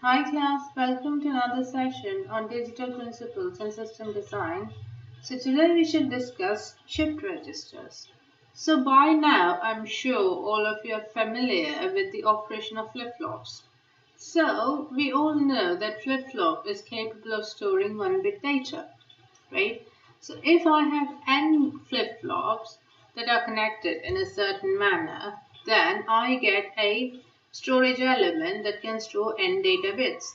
Hi class, welcome to another session on digital principles and system design. So today we should discuss shift registers. So by now I'm sure all of you are familiar with the operation of flip-flops. So we all know that flip-flop is capable of storing 1-bit data, right? So if I have n flip-flops that are connected in a certain manner, then I get a storage element that can store n data bits,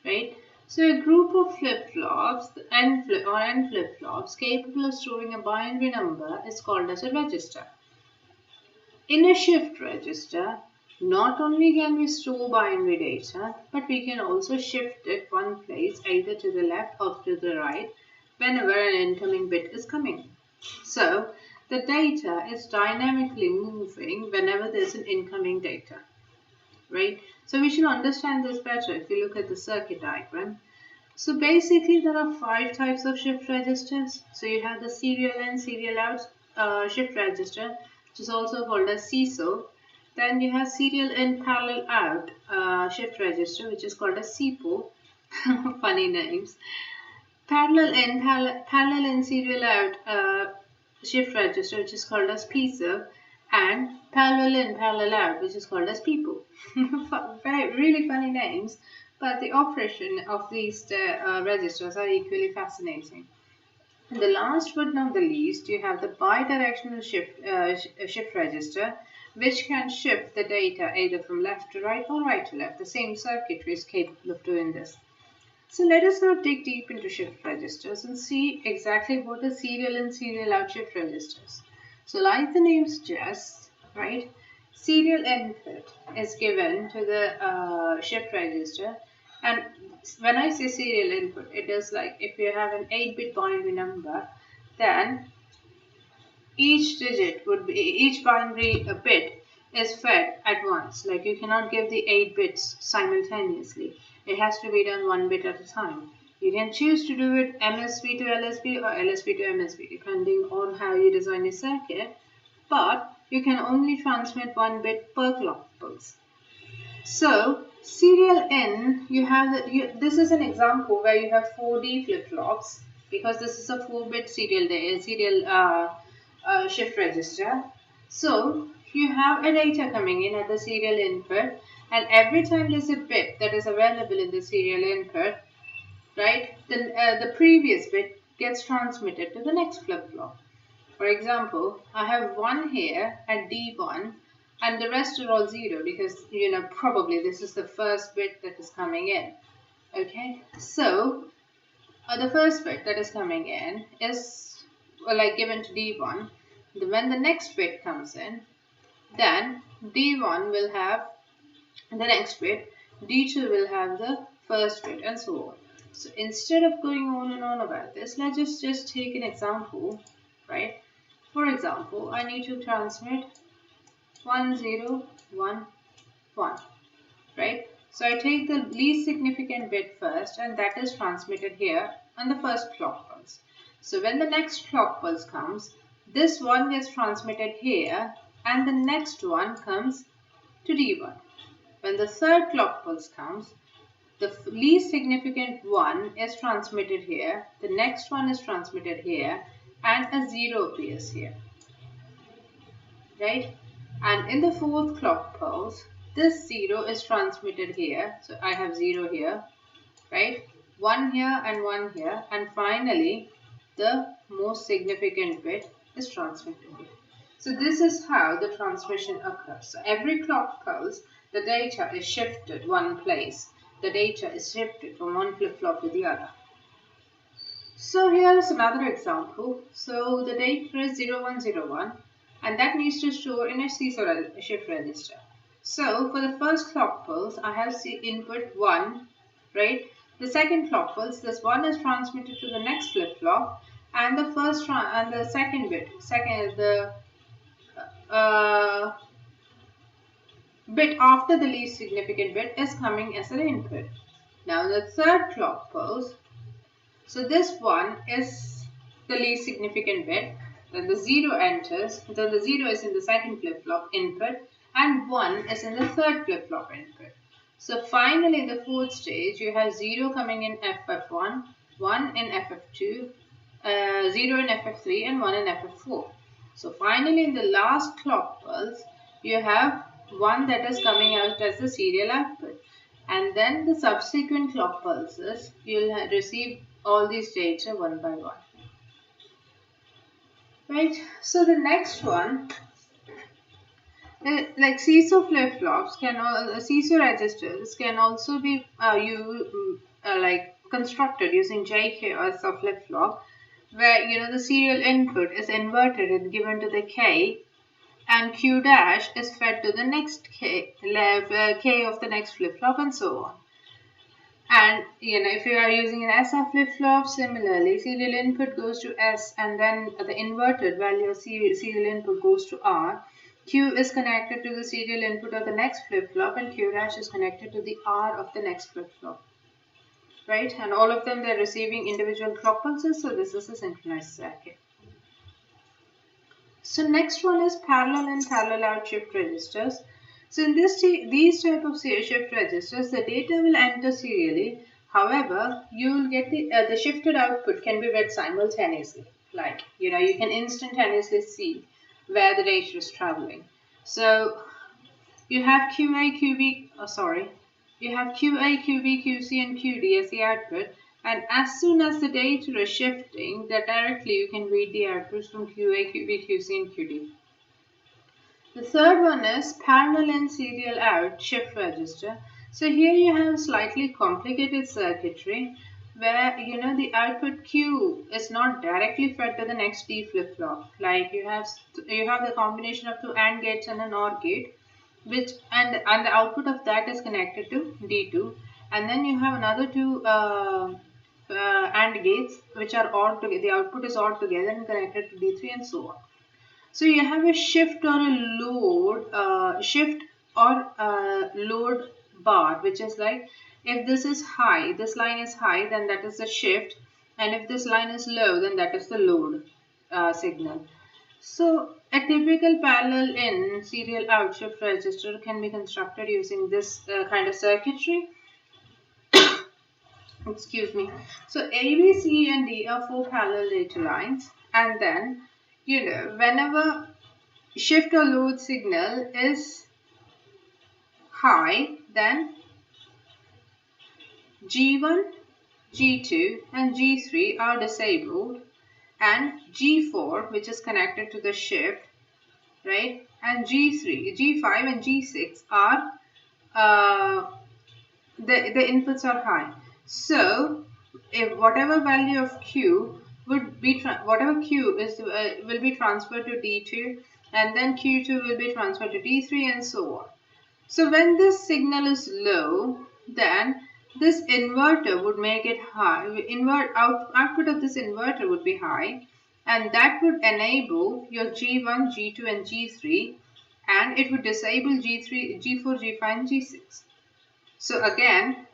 right? So a group of flip-flops, n flip-flops capable of storing a binary number is called as a register. In a shift register, not only can we store binary data, but we can also shift it one place either to the left or to the right whenever an incoming bit is coming. So the data is dynamically moving whenever there's an incoming data, right? So we should understand this better if you look at the circuit diagram. So basically there are 5 types of shift registers. So you have the serial in, serial out shift register, which is also called as SISO. Then you have serial in, parallel out shift register, which is called as SIPO. Funny names. Parallel in, serial out shift register, which is called as PISO, and parallel in, parallel out, which is called as PIPO. Really funny names, but the operation of these registers are equally fascinating. And the last but not the least, you have the bidirectional shift register, which can shift the data either from left to right or right to left. The same circuitry is capable of doing this. So let us now dig deep into shift registers and see exactly what are serial and serial out shift registers. So like the name suggests, right, serial input is given to the shift register, and when I say serial input, it is like if you have an 8-bit binary number, then each binary bit is fed at once. Like you cannot give the 8 bits simultaneously. It has to be done 1 bit at a time. You can choose to do it MSB to LSB or LSB to MSB depending on how you design your circuit, but you can only transmit 1 bit per clock pulse. So serial in, you have this is an example where you have 4D flip-flops because this is a 4-bit serial shift register. So you have a data coming in at the serial input, and every time there's a bit that is available in the serial input, right, then the previous bit gets transmitted to the next flip-flop. For example, I have 1 here at D1 and the rest are all 0 because probably this is the first bit that is coming in. Okay, so the first bit that is coming in is like given to D1. When the next bit comes in, then D1 will have the next bit, D2 will have the first bit, and so on. So instead of going on and on about this, let's just take an example, right? For example, I need to transmit 1011, right? So I take the least significant bit first, and that is transmitted here on the first clock pulse. So when the next clock pulse comes, this one gets transmitted here, and the next one comes to D1. When the third clock pulse comes, the least significant one is transmitted here, the next one is transmitted here, and a 0 appears here, right? And in the fourth clock pulse, this 0 is transmitted here. So I have 0 here, right? 1 here and 1 here. And finally, the most significant bit is transmitted here. So this is how the transmission occurs. So every clock pulse, the data is shifted one place. The data is shifted from one flip-flop to the other. So here is another example. So the data is 0101 and that needs to store in a CISO shift register. So for the first clock pulse, I have input 1, right? The second clock pulse, this 1 is transmitted to the next flip-flop, and the second bit, uh, bit after the least significant bit is coming as an input. Now the third clock pulse, so this one is the least significant bit. Then the 0 enters. Then the 0 is in the second flip-flop input and 1 is in the third flip-flop input. So finally, the fourth stage, you have 0 coming in FF1, 1 in FF2, 0 in FF3 and 1 in FF4. So finally, in the last clock pulse, you have 1 that is coming out as the serial output. And then the subsequent clock pulses, you'll receive all these data one by one. Right? So the next one, like CISO flip-flops CISO registers can also be constructed using JK as a flip-flop, where the serial input is inverted and given to the K, and Q dash is fed to the next K of the next flip-flop, and so on. And if you are using an SR flip-flop, similarly, serial input goes to S, and then the inverted value of serial input goes to R. Q is connected to the serial input of the next flip-flop, and Q dash is connected to the R of the next flip-flop. Right? And all of them, they're receiving individual clock pulses, so this is a synchronized circuit. So next one is parallel and parallel out shift registers. So in these type of shift registers, the data will enter serially. However, you will get the shifted output can be read simultaneously. Like you can instantaneously see where the data is traveling. So you have QA, QB. You have QA, QB, QC, and QD as the output. And as soon as the data is shifting, that directly you can read the outputs from QA, QB, QC, and QD. The third one is parallel and serial out shift register. So here you have slightly complicated circuitry where the output Q is not directly fed to the next D flip flop. Like you have the combination of two AND gates and an OR gate, and the output of that is connected to D2, and then you have another two AND gates which are all together. The output is all together and connected to D3 and so on. So you have a shift or a load bar, which is like if this is high, this line is high, then that is the shift, and if this line is low, then that is the load signal. So a typical parallel in serial out shift register can be constructed using this kind of circuitry. Excuse me. So A, B, C, and D are 4 parallel data lines, and then whenever shift or load signal is high, then G1, G2, and G3 are disabled, and G4, which is connected to the shift, right, and G3, G5, and G6 are the inputs are high. So if whatever value of Q would be whatever Q is will be transferred to D2, and then Q2 will be transferred to D3, and so on. So when this signal is low, then this inverter would make it high. Output of this inverter would be high, and that would enable your G1, G2, and G3, and it would disable G3, G4, G5, and G6. So again,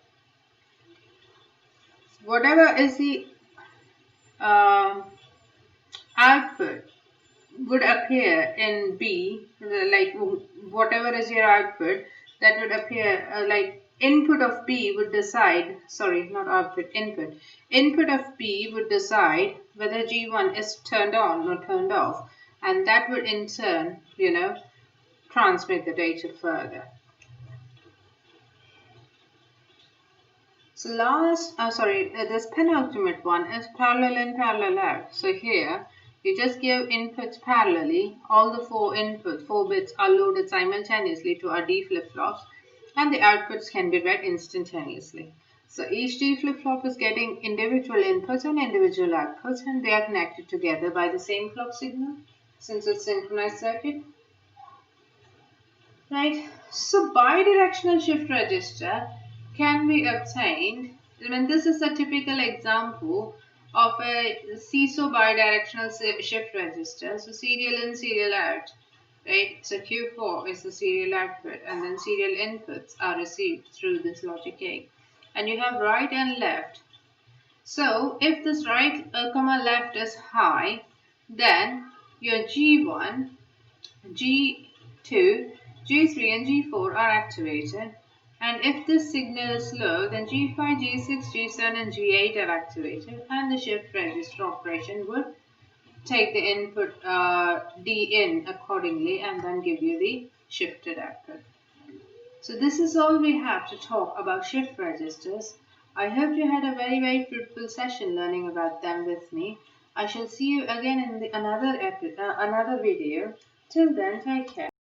whatever is the output would appear in B, like whatever is your output, that would appear like input of B would decide, sorry, not output, input of B would decide whether G1 is turned on or turned off, and that would in turn, transmit the data further. So this penultimate one is parallel in, parallel out. So here you just give inputs parallelly. All the 4 bits are loaded simultaneously to our D flip-flops, and the outputs can be read instantaneously. So each D flip-flop is getting individual inputs and individual outputs, and they are connected together by the same clock signal since it's synchronized circuit. Right? So bidirectional shift register can be obtained. This is a typical example of a CISO bidirectional shift register. So serial in, serial out, right? So Q4 is the serial output, and then serial inputs are received through this logic gate. And you have right and left. So if this right, left is high, then your G1, G2, G3, and G4 are activated. And if this signal is low, then G5, G6, G7 and G8 are activated and the shift register operation would take the input D in accordingly and then give you the shifted output. So this is all we have to talk about shift registers. I hope you had a very fruitful session learning about them with me. I shall see you again in another video. Till then, take care.